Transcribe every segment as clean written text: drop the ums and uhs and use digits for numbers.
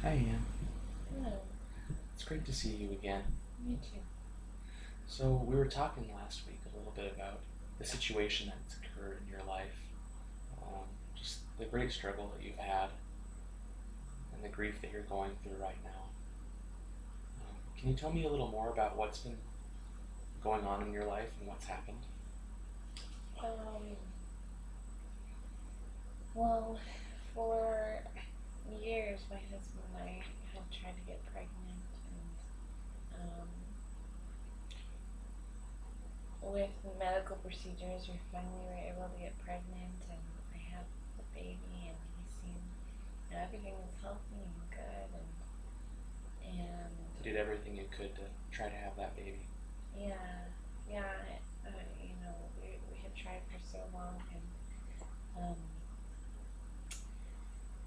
Hi, Ann. Hello. It's great to see you again. Me too. So, we were talking last week a little bit about the situation that's occurred in your life, just the great struggle that you've had, and the grief that you're going through right now. Can you tell me a little more about what's been going on in your life and what's happened? Um, well, for years, my husband and I had tried to get pregnant, and with medical procedures, we finally were able to get pregnant, and I had the baby, and he seemed, everything was healthy and good, and You did everything you could to try to have that baby. yeah, yeah, we had tried for so long, and um,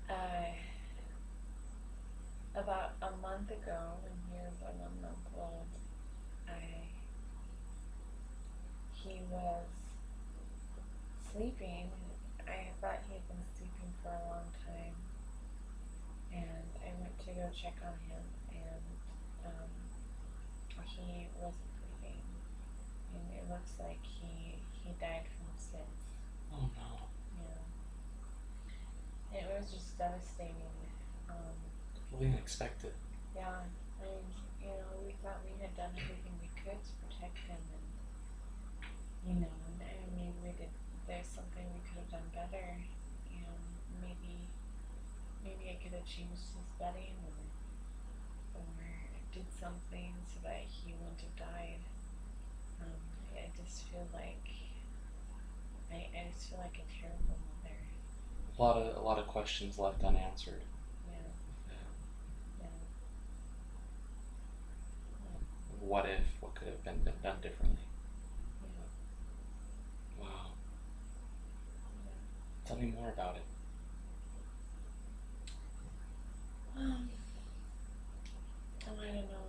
uh, about a month ago, when he was 1 month old, I he was sleeping. I thought he had been sleeping for a long time, and I went to go check on him, and um, he wasn't breathing, and it looks like he died from SIDS. Oh no. Yeah, it was just devastating. Um, Totally unexpected. yeah, we thought we had done everything we could to protect him, and maybe we did. There's something we could have done better. You know, maybe maybe I could have changed his bedding, or did something so that he wouldn't have died. Um, I just feel like I just feel like a terrible mother. A lot of questions left unanswered. Yeah, yeah, What if? What could have been done differently? yeah, Wow. yeah. Tell me more about it. Um, I don't know.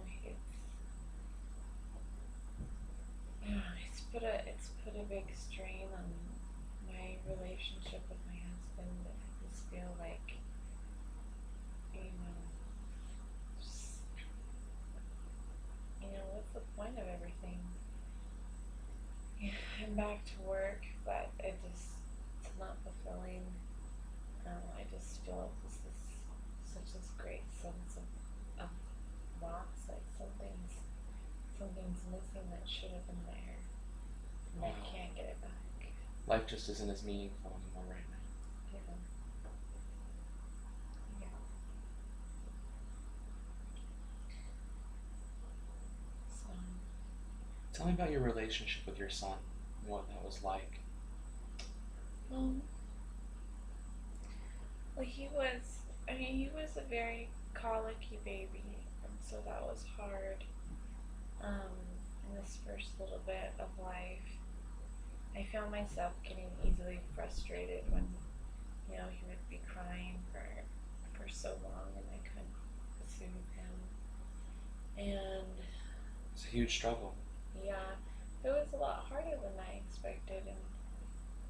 It's put a big strain on my relationship with my husband. I just feel like you know, just, what's the point of everything? Yeah, I'm back to work, but it's not fulfilling. I just feel this is such this great sense of loss, like something's missing that should have been there, and I Wow. can't get it back. Life just isn't as meaningful anymore right now. Yeah, yeah. So, Tell me about your relationship with your son and what that was like. um, well, he was a very colicky baby, and so that was hard. Um, in this first little bit of life, I found myself getting easily frustrated when he would be crying for so long, and I couldn't soothe him. And It's a huge struggle. yeah, it was a lot harder than I expected,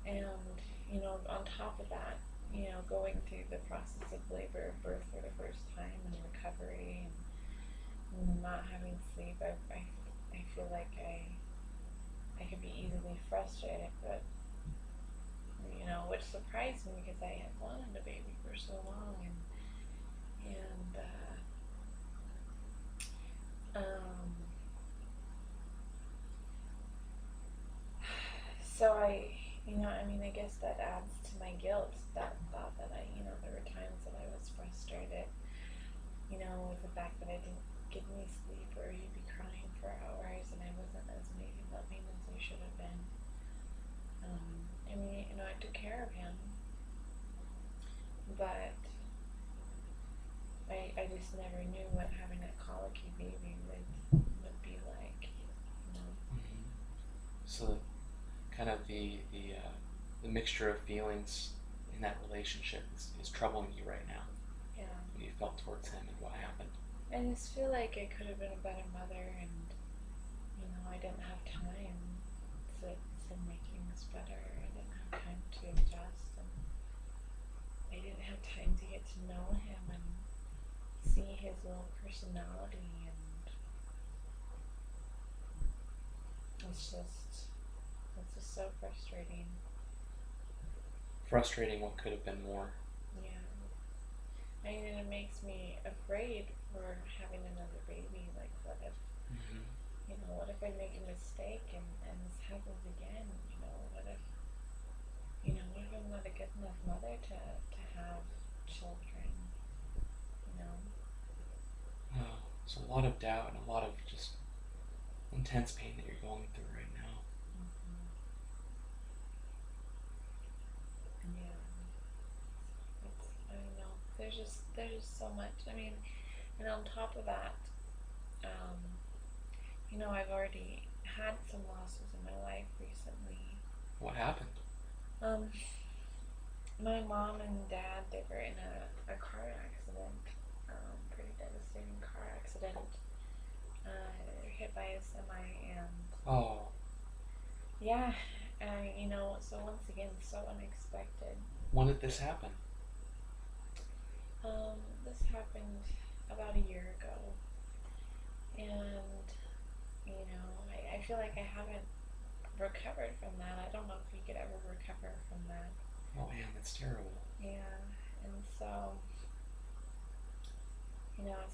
and on top of that, going through the process of labor and birth for the first time and recovery and not having sleep, I feel like I could be easily frustrated, but which surprised me because I had wanted a baby for so long, and so I guess that adds to my guilt. That thought that there were times that I was frustrated, with the fact that I didn't get any sleep, or he'd be crying for hours, and I wasn't as maybe loving as I should have been. I took care of him, but I just never knew what having a colicky baby would be like. Mm-hmm. So, kind of the mixture of feelings in that relationship is troubling you right now. Yeah. What you felt towards him and what happened. I just feel like I could have been a better mother, and I didn't have time to make things better. I didn't have time to adjust, and I didn't have time to get to know him and little personality, and it's just so frustrating. Frustrating what could have been more. Yeah. I mean, it makes me afraid for having another baby. Like, Mm-hmm. what if I make a mistake and this happens again? What if I'm not a good enough mother to have children? You know? Oh, so a lot of doubt and a lot of just intense pain that you're going through right now. Mm-hmm. Yeah. I don't know. There's just so much. I mean, and on top of that, um, I've already had some losses in my life recently. What happened? Um, my mom and dad, they were in a car accident, pretty devastating car accident. They were hit by a semi, and Oh, yeah, so once again, so unexpected. when did this happen? This happened about a year ago, and I feel like I haven't recovered from that. I don't know if you could ever recover from that. Oh man, that's terrible. Yeah, and so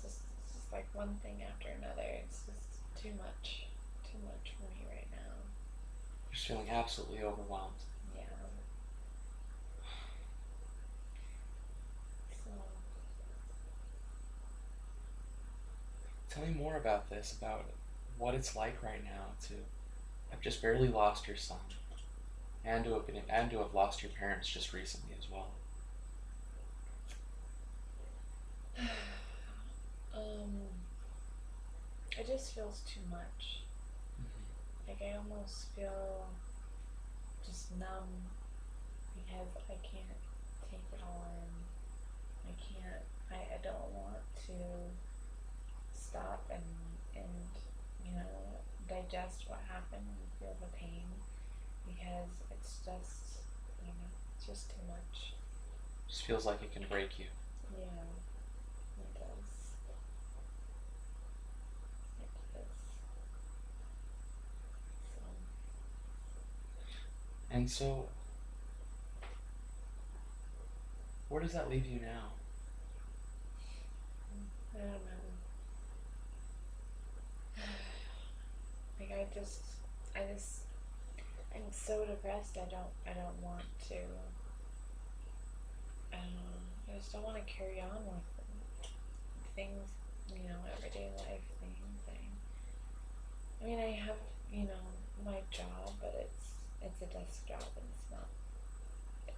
it's just like one thing after another. It's just too much for me right now. Just feeling absolutely overwhelmed. Yeah. So Tell me more about this, about what it's like right now to have just barely lost your son, and to have lost your parents just recently as well. um, it just feels too much. Mm-hmm. Like I almost feel just numb because I can't take it all in. I can't. I don't want to stop and digest what happened and feel the pain because it's just too much. Just feels like it can break you. Yeah, it does. It does. So And so, where does that leave you now? I don't know. Like I'm so depressed. I don't want to. I just don't want to carry on with things. Everyday life things. I mean, I have my job, but it's a desk job, and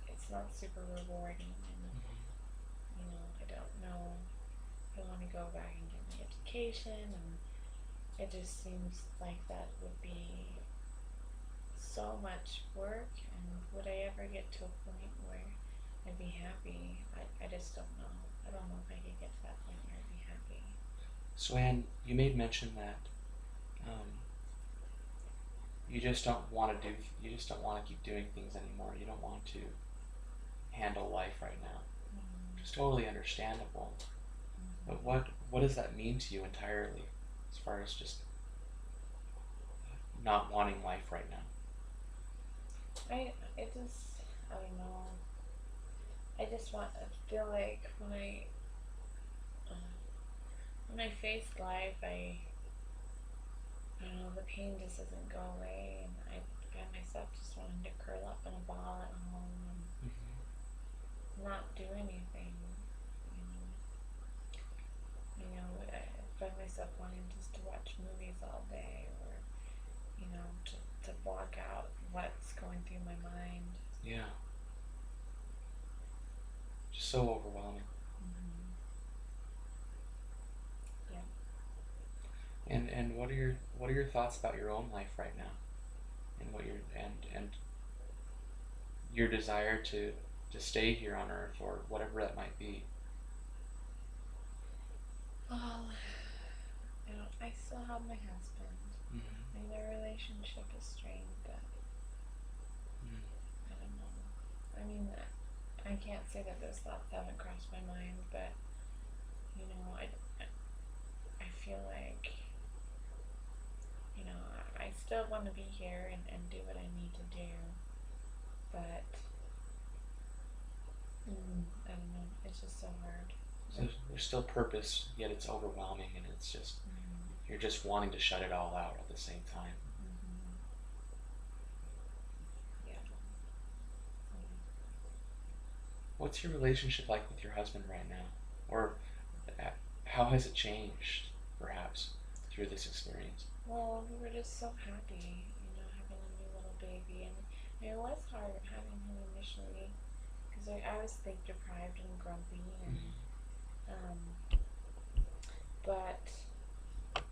it's not super rewarding, and Mm-hmm. I don't know if I want to go back and get my education, and it just seems like that would be so much work, and would I ever get to a point where I'd be happy? I just don't know. I don't know if I could get to that point where I'd be happy. So, Anne, you made mention that um, you just don't want to do. You just don't want to keep doing things anymore. You don't want to handle life right now. Mm-hmm. Which is totally understandable. But Mm-hmm. what does that mean to you entirely, as far as just not wanting life right now? I don't know. I just want I feel like uh, when I face life, I don't know, the pain just doesn't go away, and I find myself just wanting to curl up in a ball at home and Mm-hmm. not do anything. I find myself wanting just to watch movies all day, or to block out what's going through my mind. Yeah, just so overwhelming. Mm-hmm. Yeah. And what are your thoughts about your own life right now, and what your and your desire to stay here on Earth, or whatever that might be? Well, I still have my husband. I Mm-hmm. mean, our relationship is strained, but Mm-hmm. I don't know. I mean, I can't say that those thoughts haven't crossed my mind, but you know, I, still want to be here and do what I need to do, but I don't know. It's just so hard. So there's still purpose, yet it's overwhelming, and it's just you're just wanting to shut it all out at the same time. Yeah. What's your relationship like with your husband right now? Or how has it changed, perhaps, through this experience? Well, we were just so happy, having a new little baby, and it was hard having him initially because I was sleep deprived and grumpy, and but